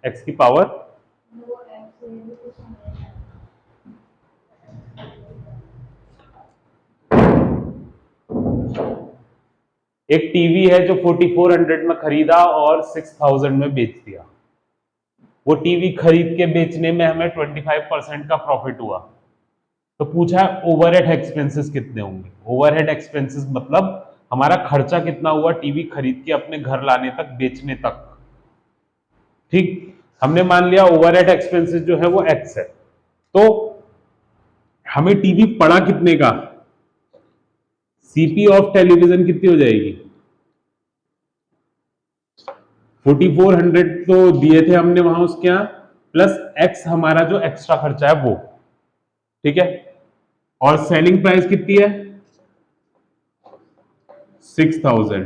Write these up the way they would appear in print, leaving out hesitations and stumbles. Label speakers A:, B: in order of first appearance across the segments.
A: x की power एक TV है जो 4400 में खरीदा और 6000 में बेच दिया। वो टीवी खरीद के बेचने में हमें 25% का प्रॉफिट हुआ। तो पूछा है ओवरहेड एक्सपेंसेस कितने होंगे। ओवरहेड एक्सपेंसेस मतलब हमारा खर्चा कितना हुआ टीवी खरीद के अपने घर लाने तक, बेचने तक। ठीक, हमने मान लिया ओवरहेड एक्सपेंसेस जो है वो एक्स है। तो हमें टीवी पड़ा कितने का, सीपी ऑफ टेलीविजन कितनी हो जाएगी, 4400 तो दिए थे हमने वहां उसके यहां, प्लस एक्स हमारा जो एक्स्ट्रा खर्चा है वो। ठीक है, और सेलिंग प्राइस कितनी है 6000।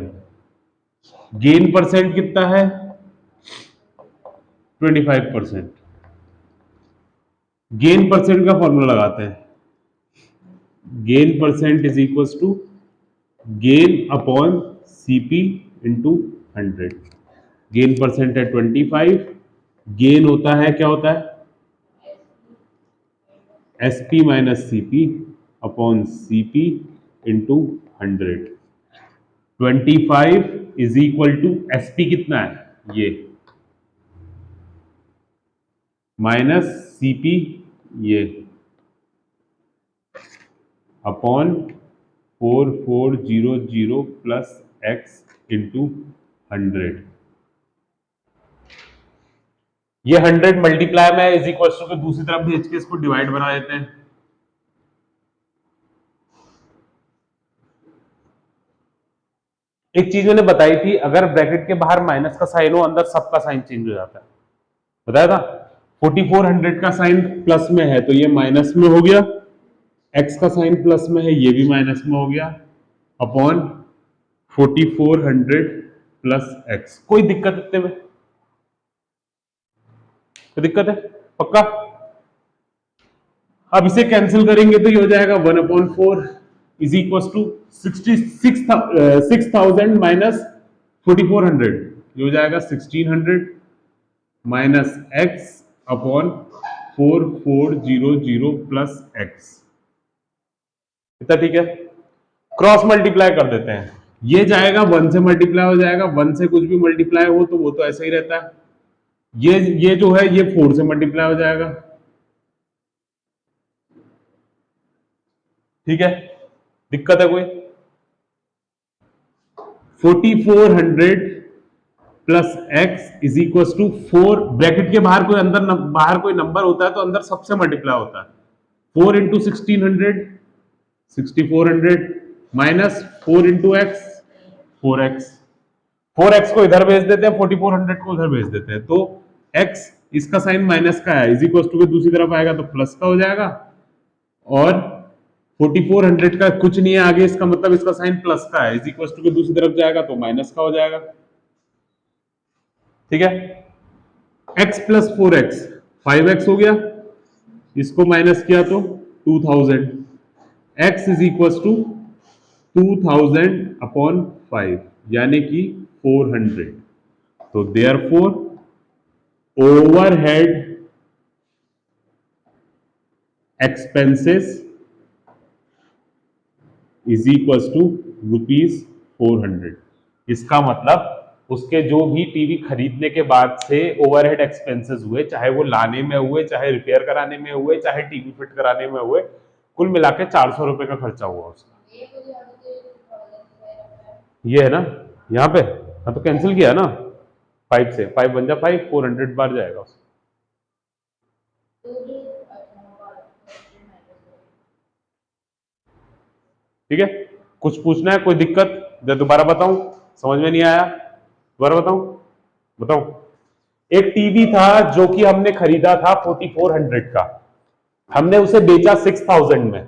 A: गेन परसेंट कितना है 25%। गेन परसेंट का फॉर्मूला लगाते हैं, gain percent is equal to gain upon CP into 100। Gain percent है 25, गेन होता है क्या होता है SP minus CP upon CP into 100। 25 is equal to SP कितना है ये, माइनस सीपी ये, अपॉन 4400 प्लस एक्स इंटू 100। ये 100 मल्टीप्लाई में इज इक्वल टू दूसरी तरफ भेज के इसको डिवाइड बना देते हैं। एक चीज मैंने बताई थी, अगर ब्रैकेट के बाहर माइनस का साइन हो अंदर सबका साइन चेंज हो जाता है, बताया था। 4400 का साइन प्लस में है तो ये माइनस में हो गया, एक्स का साइन प्लस में है ये भी माइनस में हो गया, अपॉन 4400 प्लस एक्स। कोई दिक्कत इतने में, कोई दिक्कत है पक्का। अब इसे कैंसिल करेंगे तो ये हो जाएगा 1/4 इज इक्वल टू 6000 माइनस 4400, ये हो जाएगा 1600 minus x upon 4400 plus x. इतना ठीक है, क्रॉस मल्टीप्लाई कर देते हैं। ये जाएगा 1 से मल्टीप्लाई हो जाएगा, 1 से कुछ भी मल्टीप्लाई हो तो वो तो ऐसा ही रहता है। ये जो है ये 4 से मल्टीप्लाई हो जाएगा। ठीक है, दिक्कत है कोई। 4400 plus x is equal to 4, bracket के बाहर कोई अंदर बाहर कोई नंबर होता है तो अंदर सबसे मल्टीप्लाई होता है। 4 into 1600 6400 minus 4 into x 4x। 4x को इधर भेज देते हैं, 4400 को उधर भेज देते हैं, तो x इसका साइन माइनस का है इज इक्वल टू दूसरी तरफ आएगा तो प्लस का हो जाएगा, और 4400 का कुछ नहीं है आगे, इसका मतलब इसका साइन प्लस का है इज इक्वल टू दूसरी तरफ जाएगा तो माइनस का हो जाएगा। ठीक है, x प्लस 4x 5x हो गया, इसको माइनस किया तो 2000, x is equal to 2000 upon 5 यानी कि 400। तो therefore overhead expenses is equal to ₹400। इसका मतलब उसके जो भी टीवी खरीदने के बाद से ओवरहेड एक्सपेंसेस हुए, चाहे वो लाने में हुए, चाहे रिपेयर कराने में हुए, चाहे टीवी फिट कराने में हुए, कुल मिला के 400 रुपए का खर्चा हुआ उसका। ये है ना यहाँ पे, हाँ तो कैंसिल किया ना 5 से, 5 बन जा 5, 400 बार जाएगा उसका। ठीक है, कुछ पूछना है, कोई दिक्कत, जब दोबारा बताऊं, समझ में नहीं आया दोबारा बताऊं, बताऊं। एक टीवी था जो कि हमने खरीदा था 4400 का, हमने उसे बेचा 6000 में।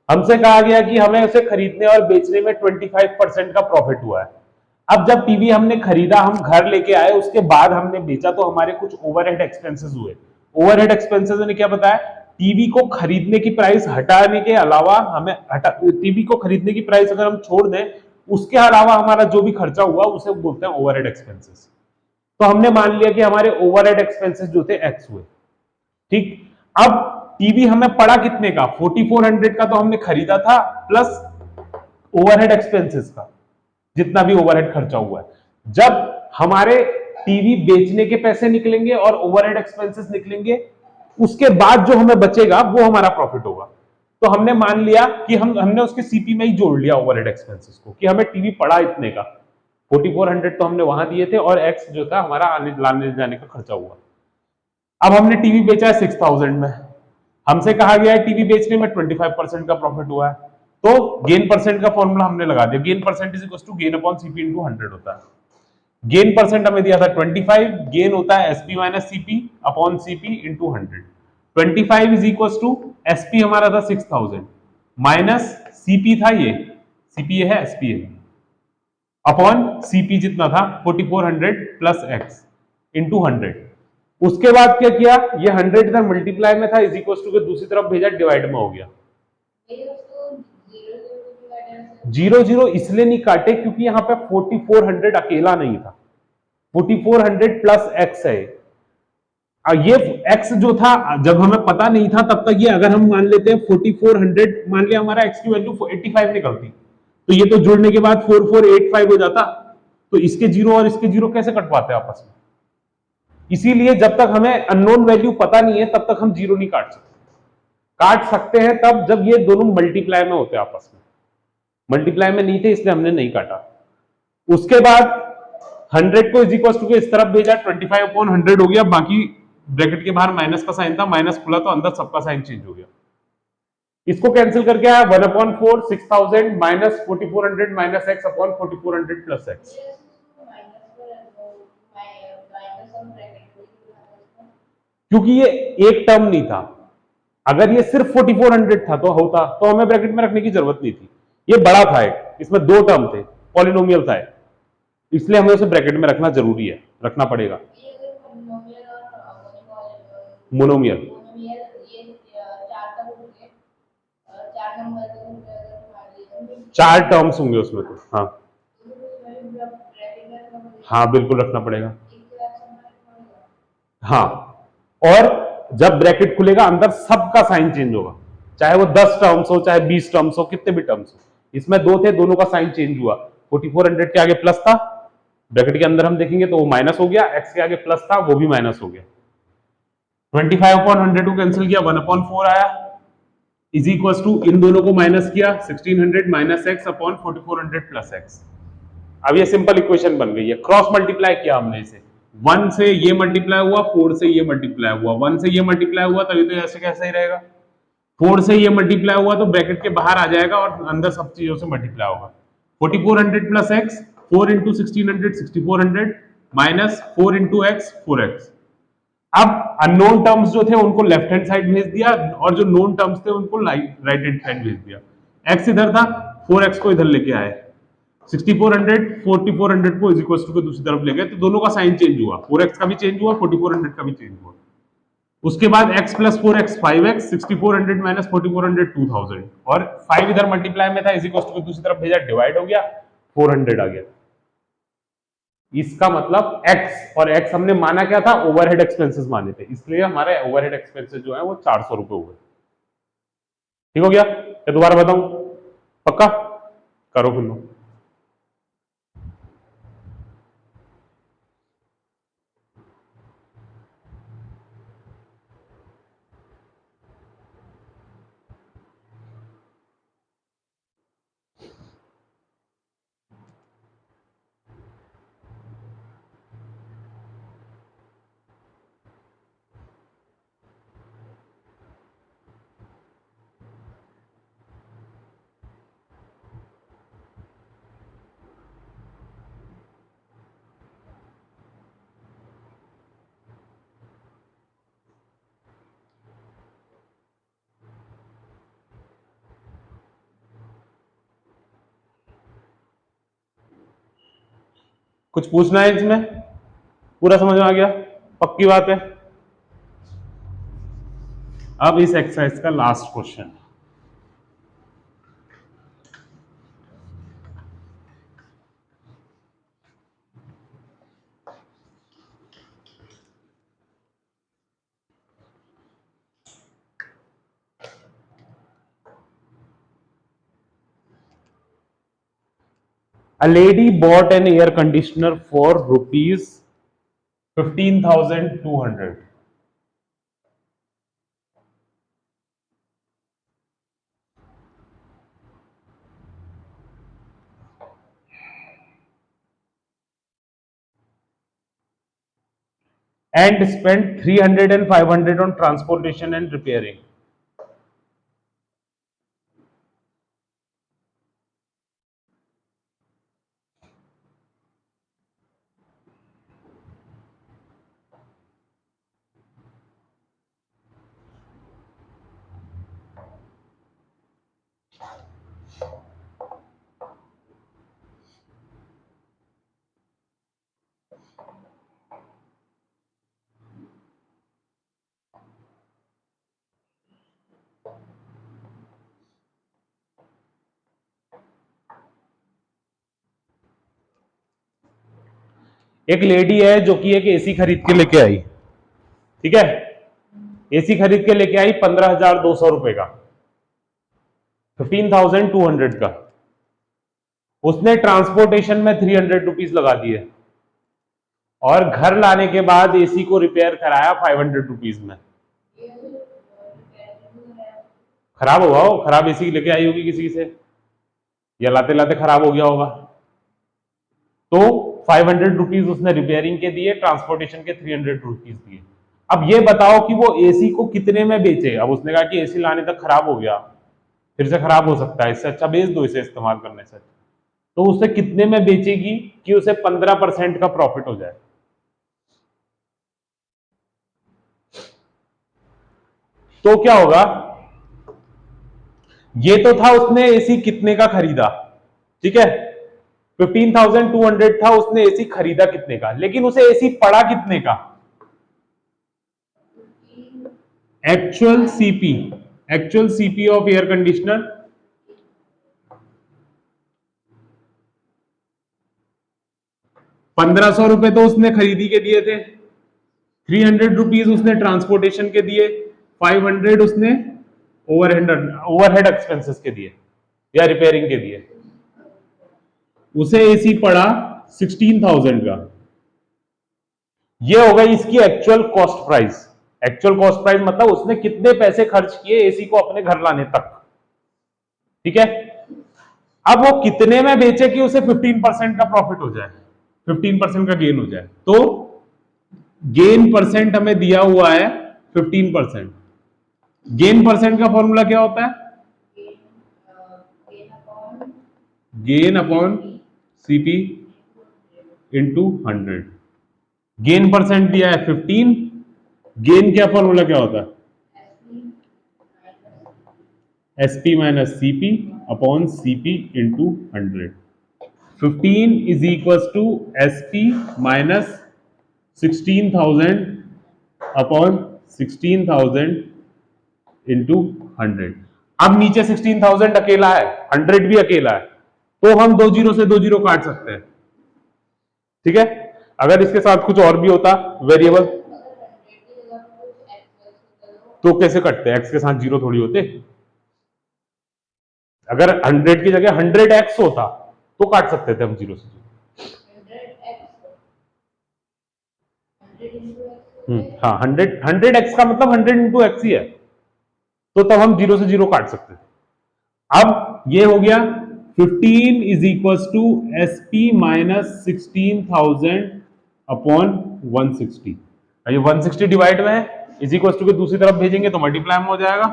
A: हमसे कहा गया कि हमें उसे खरीदने और बेचने में 25% का प्रॉफिट हुआ है। अब जब टीवी हमने खरीदा, हम घर लेके आए, उसके बाद हमने बेचा तो हमारे कुछ ओवरहेड एक्सपेंसेस हुए। ओवरहेड एक्सपेंसेस ने क्या बताया, टीवी को खरीदने की प्राइस हटाने के अलावा हमें टीवी को खरीदने की प्राइस अगर हम छोड़ दें, उसके अलावा हमारा जो भी खर्चा हुआ उसे बोलते हैं ओवरहेड एक्सपेंसेस। तो हमने मान लिया कि हमारे ओवरहेड एक्सपेंसेस जो थे एक्स हुए। ठीक, अब टीवी हमें पड़ा कितने का, 4400 का तो हमने खरीदा था, प्लस ओवरहेड एक्सपेंसेस का जितना भी ओवरहेड खर्चा हुआ है। जब हमारे टीवी बेचने के पैसे निकलेंगे और ओवरहेड एक्सपेंसेस निकलेंगे, उसके बाद जो हमें बचेगा वो हमारा प्रॉफिट होगा। तो हमने मान लिया कि हमने उसके सीपी में ही जोड़ लिया ओवरहेड एक्सपेंसेस को, कि हमें टीवी पड़ा इतने का, 4400 तो हमने वहां दिए थे और एक्स जो था हमारा आने लाने जाने का खर्चा हुआ। अब हमने टीवी बेचा है 6000 में, हमसे कहा गया है टीवी बेचने में 25% का प्रॉफिट हुआ है, तो गेन परसेंट का फॉर्मूला हमने लगा दिया, gain percent is equal to gain upon CP into 100 होता है। गेन परसेंट हमें दिया था 25, गेन होता है SP minus CP upon CP into 100। 25 is equal to SP हमारा था 6000 माइनस सीपी था ये, सीपी है एसपी है, अपॉन सीपी जितना था 4400 प्लस एक्स इंटू 100। उसके बाद क्या किया, ये 100 इधर मल्टीप्लाई में था, इज इक्वल टू के दूसरी तरफ भेजा, डिवाइड में हो गया। 0 0 इसलिए नहीं काटे क्योंकि यहां पे 4400 अकेला नहीं था, 4400 प्लस एक्स है। ये x जो था जब हमें पता नहीं था तब तक, ये अगर हम मान लेते हैं 4400, मान लिया हमारा x की वैल्यू 85 निकलती, तो ये तो जुड़ने के बाद 4485 हो जाता। तो इसके जीरो और इसके जीरो कैसे कट पाते हैं आपस में, इसीलिए जब तक हमें अननोन वैल्यू पता नहीं है तब तक हम जीरो नहीं काट सकते। काट सकते हैं तब जब ये दोनों मल्टीप्लाई में होते हैं आपस में, मल्टीप्लाई में नहीं थे इसलिए हमने नहीं काटा। उसके बाद 100 को इज इक्वल टू के इस तरफ भेजा, 25/100 हो गया, बाकी ब्रैकेट के बाहर माइनस का साइन था, माइनस खुला तो अंदर सबका साइन चेंज हो गया। इसको कैंसिल करके आया 1/4 6000 minus 4400 minus x upon 4400 plus x, क्योंकि ये एक टर्म नहीं था। अगर ये सिर्फ 4400 था तो होता, तो हमें ब्रैकेट में रखने की जरूरत नहीं थी। ये बड़ा था एक, इसमें दो टर्म थे, पॉलिनोमियल था, इसलिए हमें उसे ब्रैकेट में रखना जरूरी है, रखना पड़ेगा। मोनोमियल, चार टर्म्स होंगे उसमें तो, हाँ हाँ बिल्कुल रखना पड़ेगा। हाँ, और जब ब्रैकेट खुलेगा अंदर सबका साइन चेंज होगा, चाहे वो 10 टर्म्स हो चाहे 20 टर्म्स हो, कितने भी टर्म्स हो। इसमें दो थे, दोनों का साइन चेंज हुआ, 4400 के आगे प्लस था, ब्रैकेट के अंदर हम देखेंगे तो वो माइनस हो गया, एक्स के आगे प्लस था वो भी माइनस हो गया। 25/100 को कैंसिल किया, 1/4 आया, इज इक्वल टू इन दोनों को माइनस किया, 1600 minus x upon 4400 plus x. अब ये सिंपल इक्वेशन बन गई है, क्रॉस मल्टीप्लाई किया हमने इसे, 1 से ये मल्टीप्लाई हुआ, 4 से ये मल्टीप्लाई हुआ, 1 से ये मल्टीप्लाई हुआ, तभी तो ऐसे कैसे ही रहेगा, 4 से ये मल्टीप्लाई हुआ तो ब्रैकेट के बाहर आ जाएगा और अंदर सब चीजों से मल्टीप्लाई होगा। 4400 plus x, 4 into 1600 6400 minus 4 into x 4x। अब अननोन टर्म्स जो थे उनको लेफ्ट हैंड साइड भेज दिया और जो नोन टर्म्स थे उनको राइट हैंड साइड भेज दिया। x इधर था, 4x को इधर लेके आए, 6400 4400 को इज इक्वल टू के दूसरी तरफ ले गए, तो दोनों का साइन चेंज हुआ, 4x का भी चेंज हुआ 4400 का भी चेंज हुआ। उसके बाद x plus 4x 5x, 6400 minus 4400 2000, और 5 इधर मल्टीप्लाई में था, इज इक्वल टू के दूसरी तरफ भेजा, डिवाइड हो गया, 400 आ गया। इसका मतलब x, और x हमने माना क्या था, ओवरहेड एक्सपेंसेस माने थे, इसलिए हमारे ओवरहेड एक्सपेंसेस जो है वो 400 रुपए हुए। ठीक हो गया, या दोबारा बताऊं, पक्का करो फिर लो। कुछ पूछना है इसमें, पूरा समझ में आ गया, पक्की बात है। अब इस एक्सरसाइज का last question, A lady bought an air conditioner for rupees 15,200. And spent 300 and 500 on transportation and repairing. एक लेडी है जो कि एक एसी खरीद के लेके आई, ठीक है, एसी खरीद के लेके आई 15,200 रुपए का, 15,200 का। उसने ट्रांसपोर्टेशन में 300 रुपीज लगा दिए और घर लाने के बाद एसी को रिपेयर कराया 500 रुपीज में। खराब होगा, वो खराब एसी लेके आई होगी किसी से, या लाते लाते खराब हो गया होगा, तो 500 रुपीज उसने रिपेयरिंग के दिए, ट्रांसपोर्टेशन के 300 रुपीज दिए। अब ये बताओ कि वो एसी को कितने में बेचे। अब उसने कहा कि एसी लाने तक खराब हो गया, फिर से खराब हो सकता है, इससे अच्छा बेच दो इसे इस्तेमाल करने से, तो उसे कितने में बेचेगी कि उसे 15% का प्रॉफिट हो जाए। तो क्या होगा, ये तो था उसने एसी कितने का खरीदा, ठीक है, 15,200 था, उसने एसी खरीदा कितने का, लेकिन उसे एसी पड़ा कितने का, actual CP of air conditioner 1,500 रुपए तो उसने खरीदी के दिए थे, 300 रुपीज उसने ट्रांसपोर्टेशन के दिए, 500 उसने ओवरहेड एक्सपेंसेस के दिए या रिपेयरिंग के दिए। उसे एसी पड़ा 16,000 का। ये हो गई इसकी actual cost price. Actual cost price मतलब उसने कितने पैसे खर्च किए एसी को अपने घर लाने तक, ठीक है। अब वो कितने में बेचे कि उसे 15% का प्रॉफिट हो जाए, 15% का गेन हो जाए। तो गेन परसेंट हमें दिया हुआ है 15%। गेन परसेंट का फॉर्मूला क्या होता है, gain upon CP into 100। Gain percent दिया है 15, गेन क्या फॉर्मूला क्या होता है, SP minus CP upon CP into 100। 15 is equal to SP minus 16,000 upon 16,000 into 100। अब नीचे 16,000 अकेला है, 100 भी अकेला है, तो हम दो जीरो से दो जीरो काट सकते हैं, ठीक है। अगर इसके साथ कुछ और भी होता वेरिएबल तो कैसे कटते, एक्स के साथ जीरो थोड़ी होते। अगर 100 की जगह 100x होता तो काट सकते थे हम जीरो से। हाँ, 100x का मतलब 100 इंटू एक्स ही है, तो तब हम जीरो से जीरो काट सकते थे। अब ये हो गया 15 is equal to S P minus 16,000 upon 160। ये 160 डिवाइड में है, इज इक्वल टू के दूसरी तरफ भेजेंगे तो मल्टीप्लाई में हो जाएगा।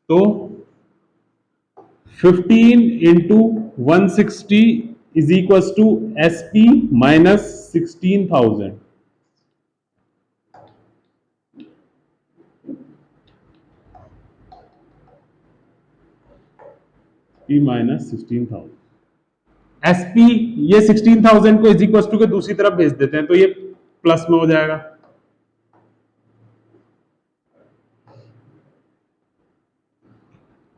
A: तो 15 into 160 is equal to S P minus 16,000। P minus 16,000 SP, ये 16,000 को इज इक्वल टू के दूसरी तरफ भेज देते हैं तो ये प्लस में हो जाएगा।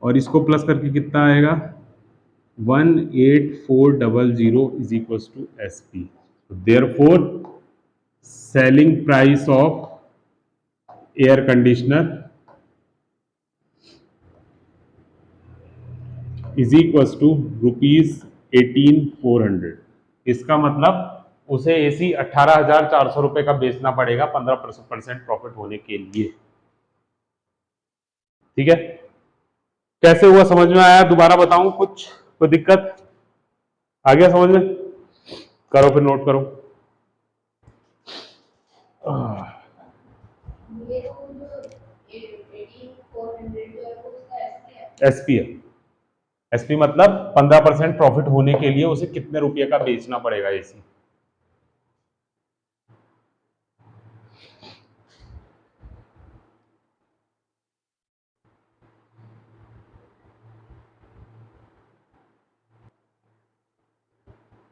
A: और इसको प्लस करके कितना आएगा, 18400 is equal to S P. Therefore selling price of air conditioner is equal to rupees 18,400। इसका मतलब उसे एसी 18,400 रुपए का बेचना पड़ेगा 15% प्रॉफिट होने के लिए। ठीक है, कैसे हुआ समझ में आया? दोबारा बताऊं कुछ, कोई दिक्कत आ गया समझ में? करो फिर नोट करो। एसपी है, एसपी मतलब 15% प्रॉफिट होने के लिए उसे कितने रुपए का बेचना पड़ेगा एसी।